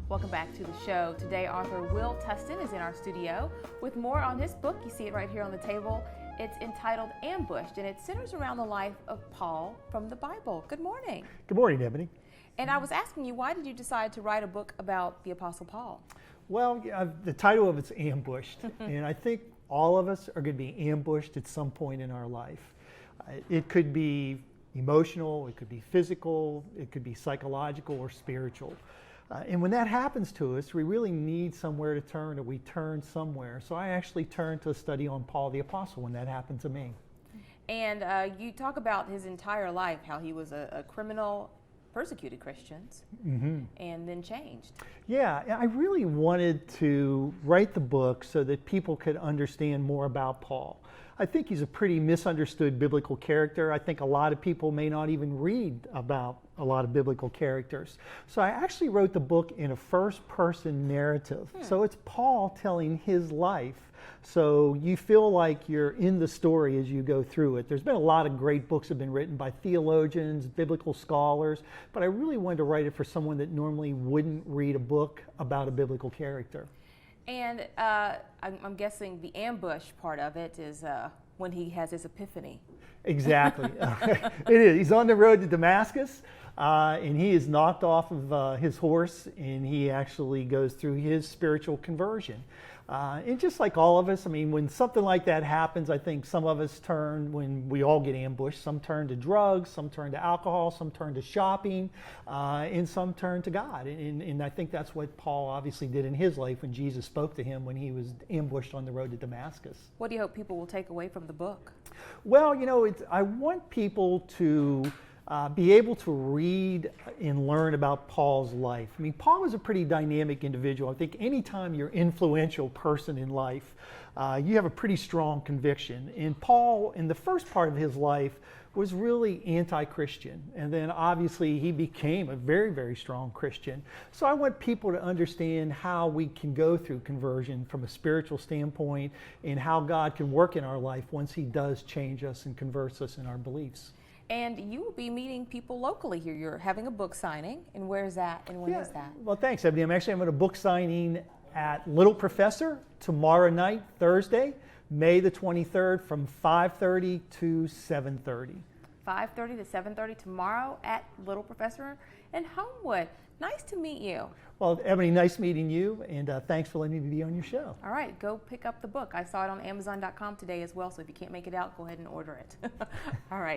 Welcome back to the show. Today, author Will Tustin is in our studio with more on his book. You see it right here on the table. It's entitled Ambushed, and it centers around the life of Paul from the Bible. Good morning. Good morning, Ebony. And I was asking you, why did you decide to write a book about the Apostle Paul? Well, the title of it's Ambushed, and I think all of us are going to be ambushed at some point in our life. It could be emotional, it could be physical, it could be psychological or spiritual. And when that happens to us, we really need somewhere to turn, or we turn somewhere. So I actually turned to a study on Paul the Apostle when that happened to me. And you talk about his entire life, how he was a criminal, persecuted Christians, and then changed. Yeah, I really wanted to write the book so that people could understand more about Paul. I think he's a pretty misunderstood biblical character. I think a lot of people may not even read about a lot of biblical characters. So I actually wrote the book in a first-person narrative. So it's Paul telling his life. So you feel like you're in the story as you go through it. There's been a lot of great books that have been written by theologians, biblical scholars, but I really wanted to write it for someone that normally wouldn't read a book about a biblical character. And I'm guessing the ambush part of it is when he has his epiphany. Exactly. It is. He's on the road to Damascus, and he is knocked off of his horse, and he actually goes through his spiritual conversion. And just like all of us, I mean, when something like that happens, I think some of us turn, when we all get ambushed, some turn to drugs, some turn to alcohol, some turn to shopping, and some turn to God. And I think that's what Paul obviously did in his life when Jesus spoke to him when he was ambushed on the road to Damascus. What do you hope people will take away from the book? Well, you know, I want people to be able to read and learn about Paul's life. I mean, Paul was a pretty dynamic individual. I think anytime you're an influential person in life, you have a pretty strong conviction. And Paul, in the first part of his life, was really anti-Christian. And then obviously he became a very, very strong Christian. So I want people to understand how we can go through conversion from a spiritual standpoint and how God can work in our life once he does change us and converts us in our beliefs. And you will be meeting people locally here. You're having a book signing, and where is that, and when is that? Well, thanks, Ebony. I'm actually having a book signing at Little Professor tomorrow night, Thursday, May the 23rd, from 5:30 to 7:30. 5:30 to 7:30 tomorrow at Little Professor in Homewood. Nice to meet you. Well, Ebony, nice meeting you, and thanks for letting me be on your show. All right, go pick up the book. I saw it on Amazon.com today as well, so if you can't make it out, go ahead and order it. All right.